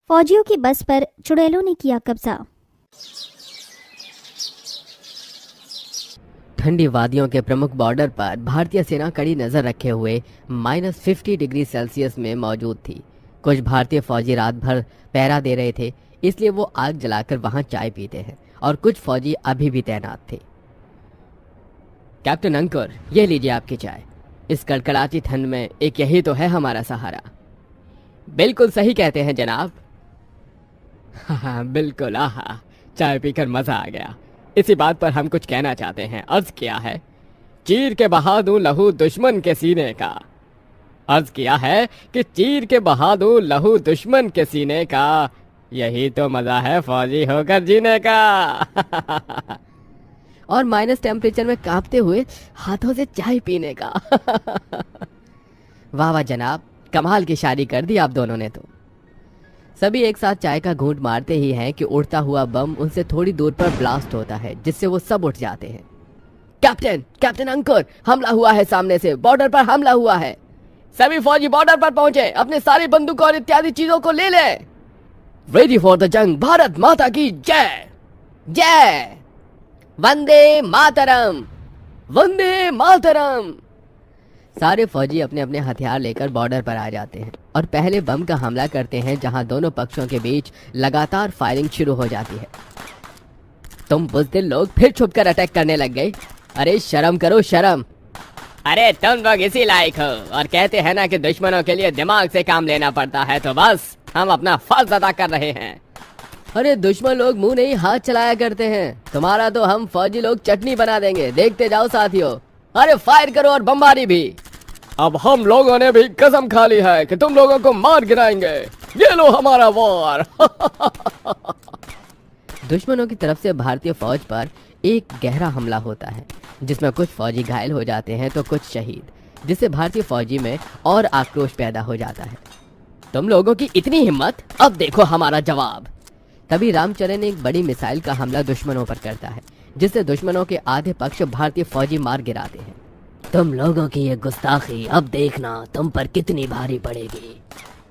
फौजियों की बस पर चुड़ैलों ने किया कब्जा। ठंडी वादियों के प्रमुख बॉर्डर पर भारतीय सेना कड़ी नजर रखे हुए -50 डिग्री सेल्सियस में मौजूद थी। कुछ भारतीय फौजी रात भर पहरा दे रहे थे, इसलिए वो आग जलाकर वहां चाय पीते हैं, और कुछ फौजी अभी भी तैनात थे। कैप्टन अंकुर, ये लीजिए आपकी चाय। इस कड़कड़ाती ठंड में एक यही तो है हमारा सहारा। बिल्कुल सही कहते हैं जनाब। हाँ बिल्कुल, आहा, चाय पीकर मजा आ गया। इसी बात पर हम कुछ कहना चाहते हैं। अर्ज किया है, चीर के बहा दूं लहू दुश्मन के सीने का। अर्ज किया है कि चीर के बहा दूं लहू दुश्मन के सीने का, यही तो मजा है फौजी होकर जीने का। और माइनस टेम्परेचर में कांपते हुए हाथों से चाय पीने का। वाह वाह जनाब, कमाल की शादी कर दी आप दोनों ने तो। सभी एक साथ चाय का घूंट मारते ही हैं कि उड़ता हुआ बम उनसे थोड़ी दूर पर ब्लास्ट होता है, जिससे वो सब उठ जाते हैं। कैप्टन अंकुर, हमला हुआ है, सामने से बॉर्डर पर हमला हुआ है। सभी फौजी बॉर्डर पर पहुंचे, अपने सारी बंदूकों और इत्यादि चीजों को ले लें। रेडी फॉर द जंग, भारत माता की जय जय, वंदे मातरम, वंदे मातरम। सारे फौजी अपने अपने हथियार लेकर बॉर्डर पर आ जाते हैं और पहले बम का हमला करते हैं, जहां दोनों पक्षों के बीच लगातार फायरिंग शुरू हो जाती है। तुम बुज़दिल लोग फिर छुपकर अटैक करने लग गए। अरे शर्म करो शर्म। अरे तुम लोग इसी लायक हो, और कहते हैं ना कि दुश्मनों के लिए दिमाग से काम लेना पड़ता है, तो बस हम अपना फर्ज अदा कर रहे हैं। अरे दुश्मन लोग मुंह नहीं हाथ चलाया करते हैं, तुम्हारा तो हम फौजी लोग चटनी बना देंगे, देखते जाओ साथियों। अरे फायर करो और बमबारी भी। अब हम लोगों ने भी कसम खा ली है कि तुम लोगों को मार गिराएंगे। ये लो हमारा वार। दुश्मनों की तरफ से भारतीय फौज पर एक गहरा हमला होता है, जिसमें कुछ फौजी घायल हो जाते हैं तो कुछ शहीद, जिससे भारतीय फौजी में और आक्रोश पैदा हो जाता है। तुम लोगों की इतनी हिम्मत, अब देखो हमारा जवाब। तभी रामचरण एक बड़ी मिसाइल का हमला दुश्मनों पर करता है, जिससे दुश्मनों के आधे पक्ष भारतीय फौजी मार गिराते हैं। तुम लोगों की ये गुस्ताखी अब देखना तुम पर कितनी भारी पड़ेगी।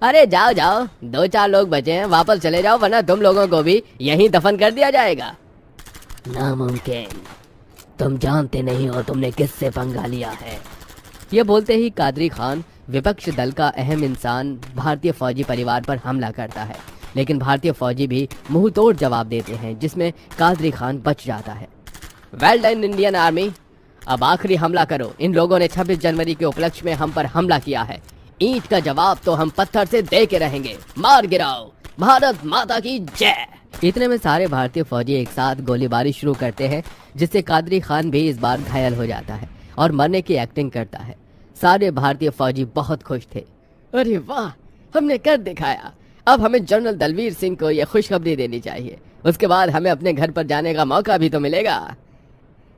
अरे जाओ जाओ, 2-4 लोग बचे हैं, वापस चले जाओ, वरना तुम लोगों को भी यहीं दफन कर दिया जाएगा। नामुमकिन, तुम जानते नहीं हो तुमने किससे पंगा लिया है। ये बोलते ही कादरी खान, विपक्ष दल का अहम इंसान, भारतीय फौजी परिवार पर हमला करता है, लेकिन भारतीय फौजी भी मुंह तोड़ जवाब देते हैं, जिसमें कादरी खान बच जाता है। वेल डन इंडियन आर्मी, अब आखिरी हमला करो। इन लोगों ने 26 जनवरी के उपलक्ष्य में हम पर हमला किया है, ईंट का जवाब तो हम पत्थर से दे के रहेंगे। मार गिराओ, भारत माता की जय। इतने में सारे भारतीय फौजी एक साथ गोलीबारी शुरू करते हैं, जिससे कादरी खान भी इस बार घायल हो जाता है और मरने की एक्टिंग करता है। सारे भारतीय फौजी बहुत खुश थे। अरे वाह, हमने कर दिखाया। अब हमें जनरल दलवीर सिंह को यह खुशखबरी देनी चाहिए, उसके बाद हमें अपने घर पर जाने का मौका भी तो मिलेगा।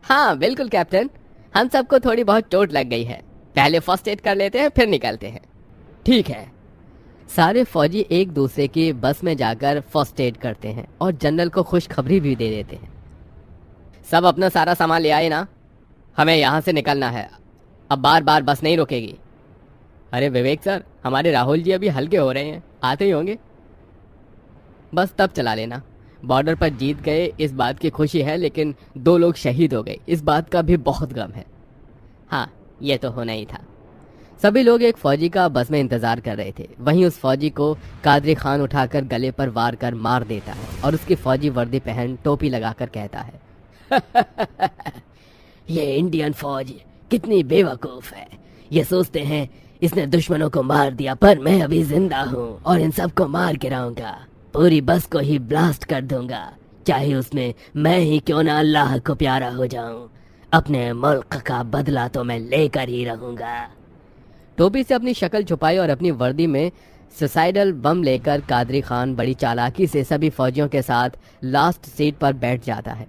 हाँ बिल्कुल कैप्टन, हम सबको थोड़ी बहुत चोट लग गई है, पहले फर्स्ट एड कर लेते हैं फिर निकलते हैं। ठीक है। सारे फौजी एक दूसरे की बस में जाकर फर्स्ट एड करते हैं और जनरल को खुशखबरी भी दे देते हैं। सब अपना सारा सामान ले आए ना, हमें यहाँ से निकलना है, अब बार बार बस नहीं रुकेगी। अरे विवेक सर, हमारे राहुल जी अभी हल्के हो रहे हैं, आते ही होंगे। बस तब चला लेना। बॉर्डर पर जीत गए इस बात की खुशी है, लेकिन 2 लोग शहीद हो गए इस बात का भी बहुत गम है। हाँ, ये तो होना ही था। सभी लोग एक फौजी का बस में इंतजार कर रहे थे। वहीं उस फौजी को कादरी खान उठाकर गले पर वार कर मार देता है और उसकी फौजी वर्दी पहन टोपी लगाकर कहता है, ये इंडियन फौज कितनी बेवकूफ है। ये सोचते हैं इसने दुश्मनों को मार दिया, पर मैं अभी जिंदा हूँ और इन सबको मार गिराऊंगा। पूरी बस को ही ब्लास्ट कर दूंगा, चाहे उसमें मैं ही क्यों ना अल्लाह को प्यारा हो जाऊं। अपने मुल्क का बदला तो मैं लेकर ही रहूंगा। टोपी से अपनी शक्ल छुपाई और अपनी वर्दी में सुसाइडल बम लेकर कादरी खान बड़ी चालाकी से सभी फौजियों के साथ लास्ट सीट पर बैठ जाता है।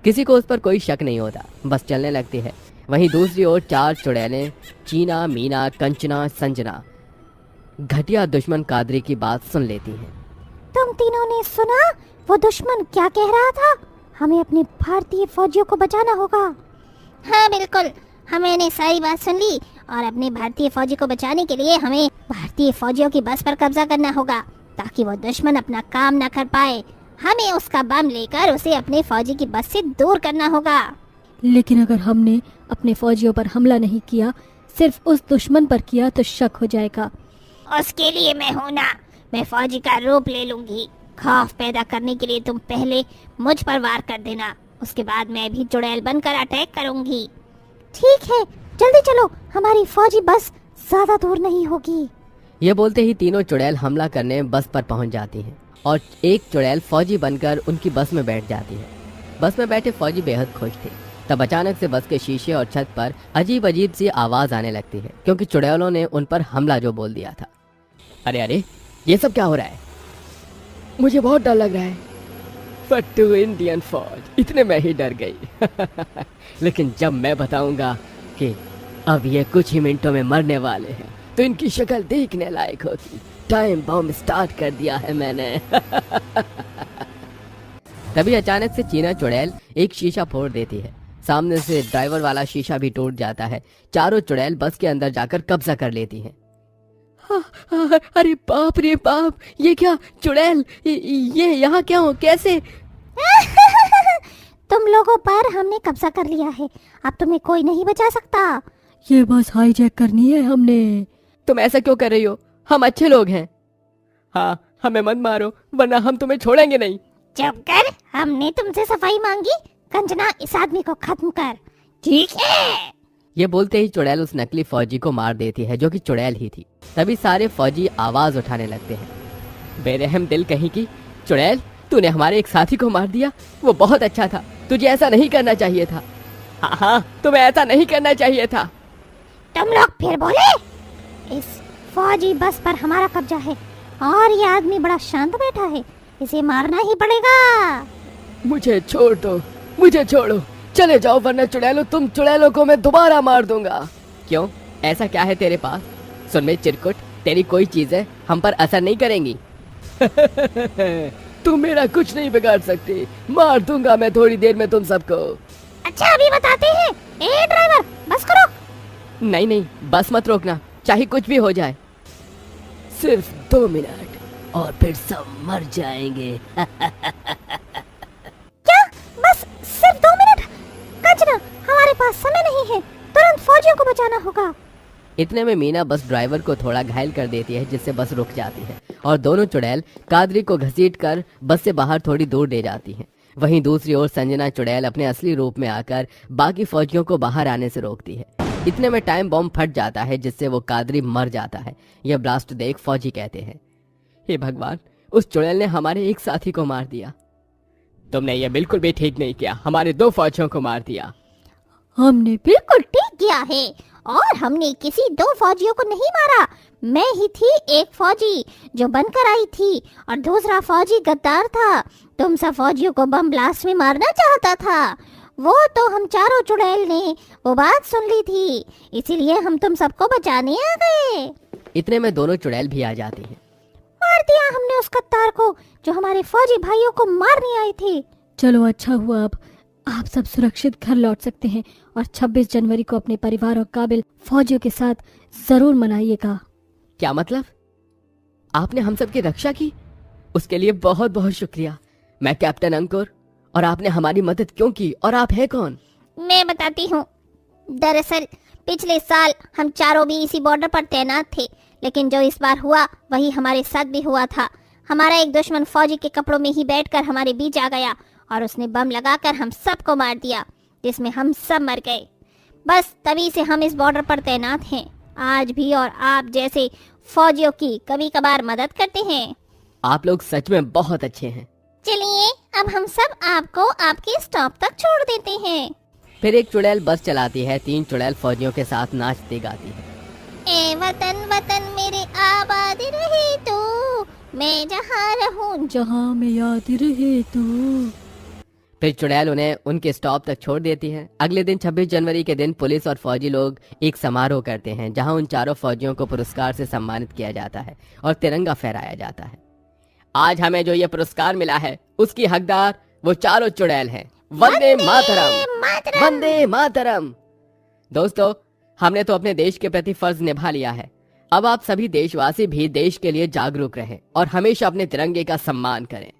किसी को उस पर कोई शक नहीं होता, बस चलने लगती है। वहीं दूसरी ओर 4 चुड़ैलें, चीना, मीना, कंचना, संजना, घटिया दुश्मन कादरी की बात सुन लेती हैं। तुम तीनों ने सुना वो दुश्मन क्या कह रहा था? हमें अपने भारतीय फौजियों को बचाना होगा। हाँ बिल्कुल, हमने सारी बात सुन ली और अपने भारतीय फौजी को बचाने के लिए हमें भारतीय फौजियों की बस पर कब्जा करना होगा। ताकि वो दुश्मन अपना काम न कर पाए। हमें उसका बम लेकर उसे अपने फौजी की बस से दूर करना होगा। लेकिन अगर हमने अपने फौजियों पर हमला नहीं किया, सिर्फ उस दुश्मन पर किया, तो शक हो जाएगा। उसके लिए मैं हूं ना, मैं फौजी का रूप ले लूंगी। खौफ पैदा करने के लिए तुम पहले मुझ पर वार कर देना, उसके बाद मैं भी चुड़ैल बनकर अटैक करूंगी। ठीक है, जल्दी चलो, हमारी फौजी बस ज्यादा दूर नहीं होगी। ये बोलते ही तीनों चुड़ैल हमला करने बस पर पहुंच जाती हैं और एक चुड़ैल फौजी बनकर उनकी बस में बैठ जाती है। बस में बैठे फौजी बेहद खुश थे। तब अचानक से बस के शीशे और छत पर अजीब अजीब सी आवाज आने लगती है, क्योंकि चुड़ैलों ने उन पर हमला जो बोल दिया था। अरे अरे, ये सब क्या हो रहा है? मुझे बहुत डर लग रहा है। फट्टू इंडियन फौज, इतने में ही डर गई। लेकिन जब मैं बताऊंगा कि अब ये कुछ ही मिनटों में मरने वाले हैं, तो इनकी शक्ल देखने लायक होगी। टाइम बम स्टार्ट कर दिया है मैंने। तभी अचानक से चीना चुड़ैल एक शीशा फोड़ देती है। सामने से ड्राइवर वाला शीशा भी टूट जाता है। चारों चुड़ैल बस के अंदर जाकर कब्जा कर लेती हैं। अरे बाप रे बाप, ये क्या चुड़ैल, ये यहाँ क्या हो, कैसे? तुम लोगों पर हमने कब्जा कर लिया है, अब तुम्हें कोई नहीं बचा सकता। ये बस हाईजैक करनी है हमने। तुम ऐसा क्यों कर रही हो? हम अच्छे लोग हैं। हाँ, हमें मत मारो, वरना हम तुम्हें छोड़ेंगे नहीं। चुप कर, हमने तुमसे सफाई मांगी। कंचना, इस आदमी को खत्म कर। ठीक है। ये बोलते ही चुड़ैल उस नकली फौजी को मार देती है, जो कि चुड़ैल ही थी। तभी सारे फौजी आवाज उठाने लगते हैं। बेरहम दिल कहीं की चुड़ैल, तूने हमारे एक साथी को मार दिया। वो बहुत अच्छा था, तुझे ऐसा नहीं करना चाहिए था। हाँ हाँ, तुम्हें ऐसा नहीं करना चाहिए था। तुम लोग फिर बोले? इस फौजी बस पर हमारा कब्जा है और ये आदमी बड़ा शांत बैठा है, इसे मारना ही पड़ेगा। मुझे छोड़ दो, मुझे छोड़ो, चले जाओ, वरना चुड़ैलों, तुम चुड़ैलों को मैं दोबारा मार दूंगा। क्यों, ऐसा क्या है तेरे पास? सुन में चिरकुट, तेरी कोई चीजें हम पर असर नहीं करेंगी। तुम मेरा कुछ नहीं बिगाड़ सकती, मार दूंगा मैं थोड़ी देर में तुम सबको। अच्छा, अभी बताते हैं। ए ड्राइवर, बस करो। नहीं नहीं, बस मत रोकना, चाहे कुछ भी हो जाए। सिर्फ 2 मिनट और फिर सब मर जाएंगे। क्या? बस सिर्फ 2 मिनट? कंचना, हमारे पास समय नहीं है, तुरंत फौजियों को बचाना होगा। इतने में मीना बस ड्राइवर को थोड़ा घायल कर देती है, जिससे बस रुक जाती है और दोनों चुड़ैल कादरी को घसीटकर बस से बाहर थोड़ी दूर ले जाती हैं। वहीं दूसरी ओर संजना चुड़ैल अपने असली रूप में आकर बाकी फौजियों को बाहर आने से रोकती है। इतने में टाइम बॉम्ब फट जाता है, जिससे वो कादरी मर जाता है। यह ब्लास्ट देख फौजी कहते हैं, हे भगवान, उस चुड़ैल ने हमारे एक साथी को मार दिया। तुमने ये बिल्कुल भी ठीक नहीं किया, हमारे 2 फौजियों को मार दिया। हमने बिल्कुल ठीक किया है, और हमने किसी 2 फौजियों को नहीं मारा। मैं ही थी एक फौजी जो बनकर आई थी, और दूसरा फौजी गद्दार था। तुम सब फौजियों को बम ब्लास्ट में मारना चाहता था। वो तो हम चारों चुड़ैल ने वो बात सुन ली थी, इसीलिए हम तुम सबको बचाने आ गए। इतने में दोनों चुड़ैल भी आ जाती हैं। मार दिया हमने उस कत्तार को जो हमारे फौजी भाइयों को मारने आई थी। चलो, अच्छा हुआ, अब आप सब सुरक्षित घर लौट सकते हैं और 26 जनवरी को अपने परिवार और काबिल फौजियों के साथ जरूर मनाइएगा। क्या मतलब? आपने हम सब की रक्षा की, उसके लिए बहुत बहुत शुक्रिया। मैं कैप्टन अंकुर, और आपने हमारी मदद क्यों की, और आप हैं कौन? मैं बताती हूँ। दरअसल पिछले साल हम चारों भी इसी बॉर्डर पर तैनात थे, लेकिन जो इस बार हुआ वही हमारे साथ भी हुआ था। हमारा एक दुश्मन फौजी के कपड़ों में ही बैठकर हमारे बीच आ गया और उसने बम लगाकर हम सबको मार दिया, जिसमें हम सब मर गए। बस तभी से हम इस बॉर्डर पर तैनात हैं आज भी, और आप जैसे फौजियों की कभी कभार मदद करते हैं। आप लोग सच में बहुत अच्छे हैं। चलिए, अब हम सब आपको आपके स्टॉप तक छोड़ देते हैं। फिर एक चुड़ैल बस चलाती है। 3 चुड़ैल फौजियों के साथ नाचती गाती है। ए वतन वतन मेरे आबाद रहे तू, मैं जहाँ रहूं जहाँ में याद रहे तू। फिर चुड़ैल उन्हें उनके स्टॉप तक छोड़ देती है। अगले दिन 26 जनवरी के दिन पुलिस और फौजी लोग एक समारोह करते हैं, जहां उन चारों फौजियों को पुरस्कार से सम्मानित किया जाता है और तिरंगा फहराया जाता है। आज हमें जो ये पुरस्कार मिला है, उसकी हकदार वो चारों चुड़ैल हैं। वंदे मातरम, वंदे मातरम। दोस्तों, हमने तो अपने देश के प्रति फर्ज निभा लिया है। अब आप सभी देशवासी भी देश के लिए जागरूक रहें और हमेशा अपने तिरंगे का सम्मान करें।